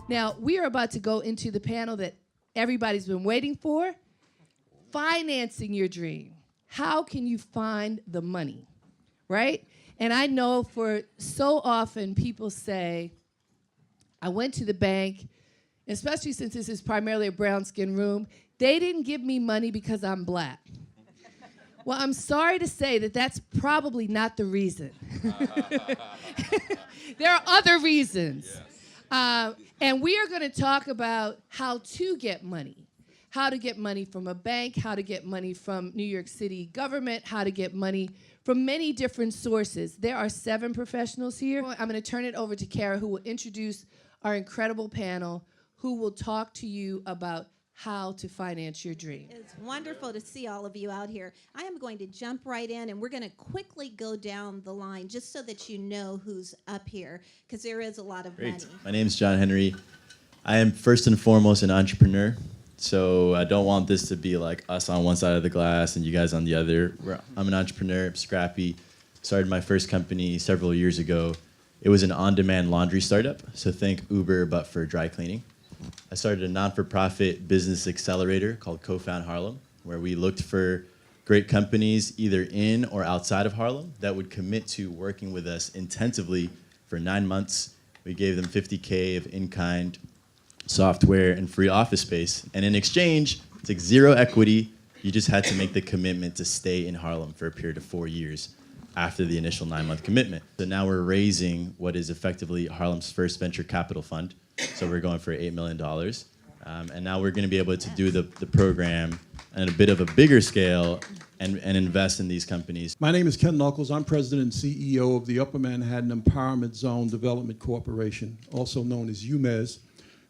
Now, we are about to go into the panel that everybody's been waiting for, financing your dream. How can you find the money, right? And I know for so often people say, I went to the bank, especially since this is primarily a brown skin room, they didn't give me money because I'm black. Well, I'm sorry to say that that's probably not the reason. There are other reasons. Yes. And we are going to talk about how to get money. How to get money from a bank, how to get money from New York City government, how to get money from many different sources. There are 7 professionals here. I'm going to turn it over to Kara, who will introduce our incredible panel, who will talk to you about how to finance your dream. It's wonderful to see all of you out here. I am going to jump right in, and we're going to quickly go down the line just so that you know who's up here, because there is a lot of money. My name is John Henry. I am first and foremost an entrepreneur, so I don't want this to be like us on one side of the glass and you guys on the other. I'm an entrepreneur, scrappy. Started my first company several years ago. It was an on-demand laundry startup, so think Uber, but for dry cleaning. I started a non-for-profit business accelerator called Co-Found Harlem, where we looked for great companies either in or outside of Harlem that would commit to working with us intensively for 9 months. We gave them $50K of in-kind software and free office space. And in exchange, it's like 0 equity. You just had to make the commitment to stay in Harlem for a period of 4 years after the initial 9-month commitment. So now we're raising what is effectively Harlem's first venture capital fund. So we're going for $8 million. And now we're going to be able to do the program at a bit of a bigger scale and invest in these companies. My name is Ken Knuckles. I'm president and CEO of the Upper Manhattan Empowerment Zone Development Corporation, also known as UMEZ.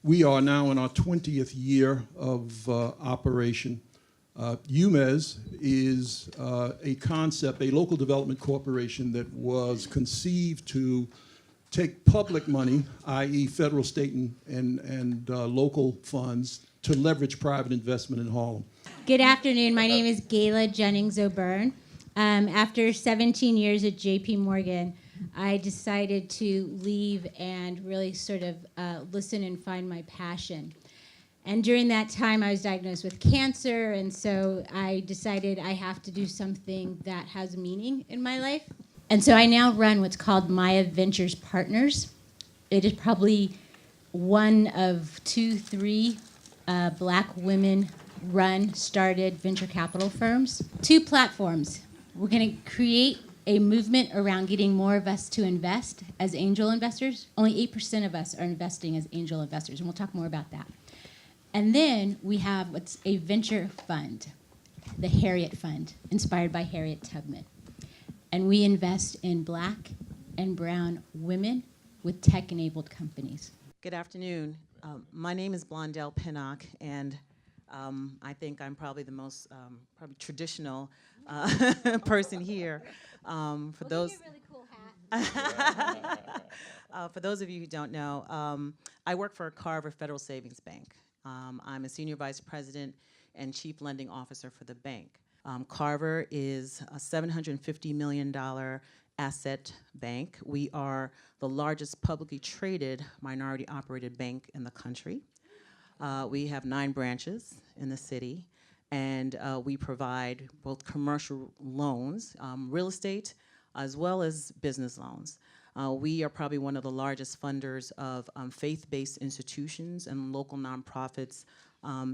We are now in our 20th year of operation. UMEZ is a concept, a local development corporation that was conceived to take public money, i.e. federal, state, and local funds, to leverage private investment in Harlem. Good afternoon. My name is Gayla Jennings O'Byrne. After 17 years at JP Morgan, I decided to leave and really sort of listen and find my passion. And during that time, I was diagnosed with cancer, and so I decided I have to do something that has meaning in my life. And so I now run what's called Maya Ventures Partners. It is probably one of 2, 3 black women started venture capital firms. 2 platforms. We're going to create a movement around getting more of us to invest as angel investors. Only 8% of us are investing as angel investors, and we'll talk more about that. And then we have what's a venture fund, the Harriet Fund, inspired by Harriet Tubman. And we invest in black and brown women with tech-enabled companies. Good afternoon. My name is Blondell Pinnock, and I think I'm probably the most traditional person here. For those of you who don't know, I work for Carver Federal Savings Bank. I'm a senior vice president and chief lending officer for the bank. Carver is a $750 million asset bank. We are the largest publicly traded minority operated bank in the country. We have 9 branches in the city, and we provide both commercial loans, real estate, as well as business loans. We are probably one of the largest funders of faith-based institutions and local nonprofits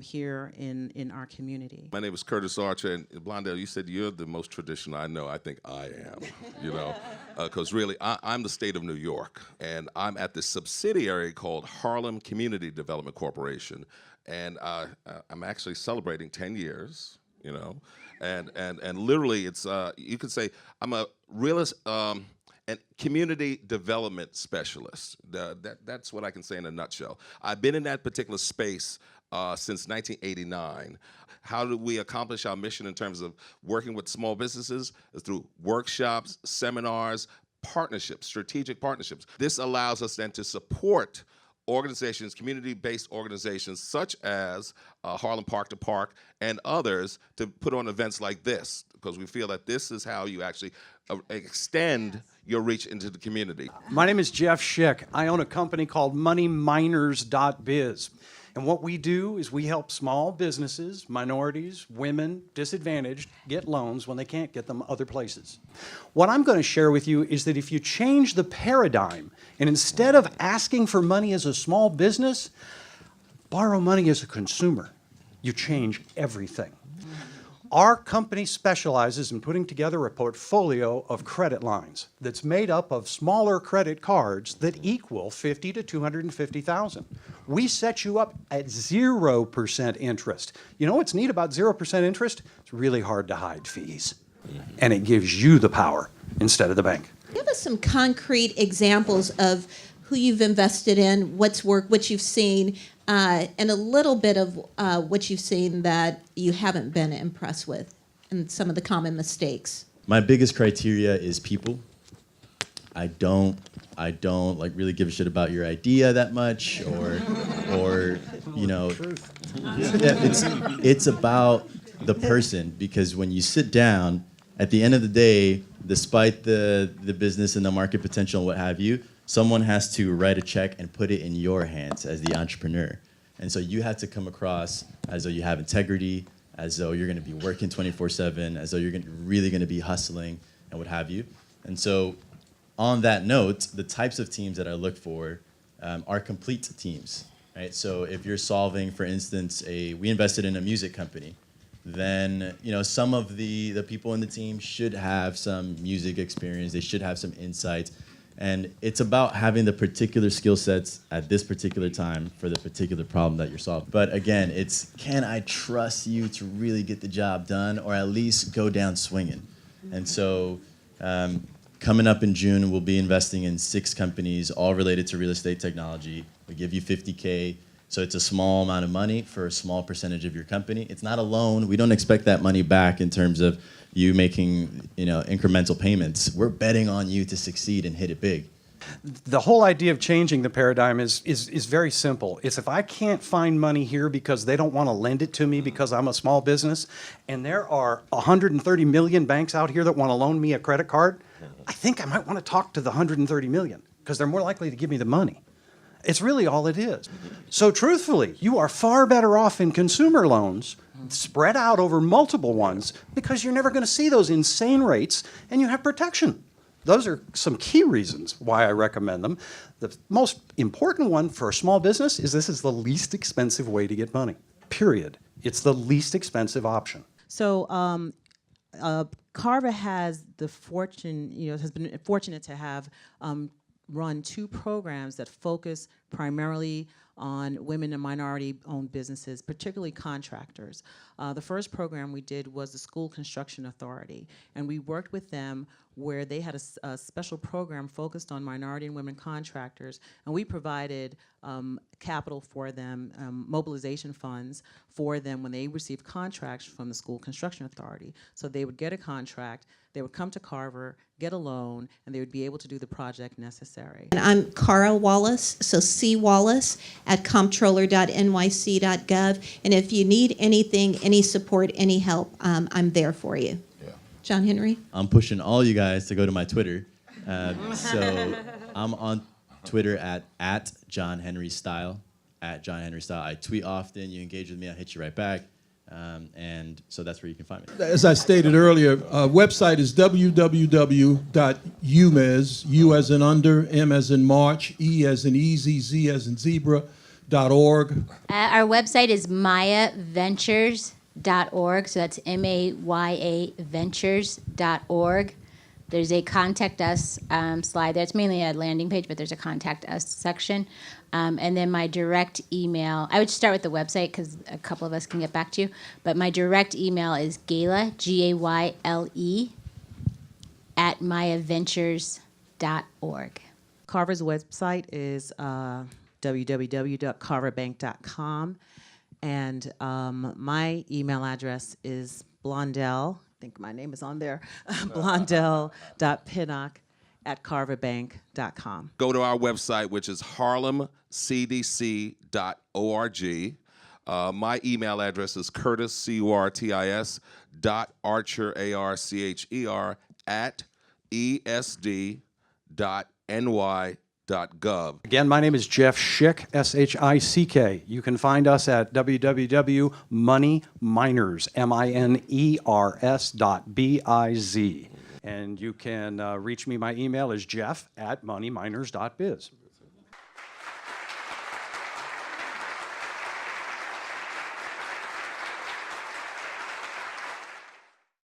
here in our community. My name is Curtis Archer, and Blondell, you said you're the most traditional. I know, I think I am, you know, because really I'm the state of New York, and I'm at the subsidiary called Harlem Community Development Corporation, and I'm actually celebrating 10 years, you know, and literally it's, you could say I'm a realist, and community development specialist. That's what I can say in a nutshell. I've been in that particular space since 1989. How do we accomplish our mission in terms of working with small businesses? Is through workshops, seminars, partnerships, strategic partnerships. This allows us then to support organizations, community-based organizations such as Harlem Park to Park and others to put on events like this, because we feel that this is how you actually extend your reach into the community. My name is Jeff Schick. I own a company called moneyminers.biz. And what we do is we help small businesses, minorities, women, disadvantaged, get loans when they can't get them other places. What I'm going to share with you is that if you change the paradigm, and instead of asking for money as a small business, borrow money as a consumer, you change everything. Our company specializes in putting together a portfolio of credit lines that's made up of smaller credit cards that equal $50,000 to $250,000. We set you up at 0% interest. You know what's neat about 0% interest? It's really hard to hide fees. And it gives you the power instead of the bank. Give us some concrete examples of who you've invested in, what's worked, what you've seen, and a little bit of what you've seen that you haven't been impressed with, and some of the common mistakes. My biggest criteria is people. I don't like really give a shit about your idea that much, or you know, yeah, it's about the person, because when you sit down, at the end of the day, despite the business and the market potential and what have you, someone has to write a check and put it in your hands as the entrepreneur. And so you have to come across as though you have integrity, as though you're going to be working 24/7, as though you're really going to be hustling and what have you. And so on that note, the types of teams that I look for are complete teams, right? So if you're solving, for instance, we invested in a music company, then some of the people in the team should have some music experience. They should have some insights. And it's about having the particular skill sets at this particular time for the particular problem that you're solving. But again, it's, can I trust you to really get the job done, or at least go down swinging? And so coming up in June, we'll be investing in 6 companies, all related to real estate technology. We give you $50K. So it's a small amount of money for a small percentage of your company. It's not a loan. We don't expect that money back in terms of you making incremental payments. We're betting on you to succeed and hit it big. The whole idea of changing the paradigm is very simple. It's if I can't find money here because they don't want to lend it to me because I'm a small business, and there are 130 million banks out here that want to loan me a credit card, I think I might want to talk to the 130 million because they're more likely to give me the money. It's really all it is. So truthfully, you are far better off in consumer loans spread out over multiple ones because you're never going to see those insane rates and you have protection. Those are some key reasons why I recommend them. The most important one for a small business is this is the least expensive way to get money, period. It's the least expensive option. So Carver has the fortune, has been fortunate to have run 2 programs that focus primarily on women and minority-owned businesses, particularly contractors. The first program we did was the School Construction Authority, and we worked with them where they had a special program focused on minority and women contractors, and we provided capital for them, mobilization funds for them when they received contracts from the School Construction Authority. So they would get a contract, they would come to Carver, get a loan, and they would be able to do the project necessary. And I'm Cara Wallace, so C. Wallace at comptroller.nyc.gov. And if you need anything, any support, any help, I'm there for you. Yeah. John Henry? I'm pushing all you guys to go to my Twitter. So I'm on Twitter at John Henry Style, at John Henry Style. I tweet often. You engage with me, I'll hit you right back. And so that's where you can find me. As I stated earlier, website is www.umez, U as in under, M as in March, E as in easy, Z as in zebra.org. Our website is mayaventures.org, so that's MAYA Ventures.org. There's a contact us slide there. It's mainly a landing page, but there's a contact us section. And then my direct email, I would start with the website because a couple of us can get back to you, but my direct email is Gayle, Gayle, at mayaventures.org. Carver's website is www.carverbank.com, and my email address is Blondell, I think my name is on there, blondell.pinnock@carverbank.com. Go to our website, which is harlemcdc.org. My email address is Curtis, C-U-R-T-I-S, .Archer, A-R-C-H-E-R, at esd.ny.gov. Again, my name is Jeff Schick, S-H-I-C-K. You can find us at www.moneyminers, M-I-N-E-R-S.biz. And you can reach me. My email is jeff@moneyminers.biz.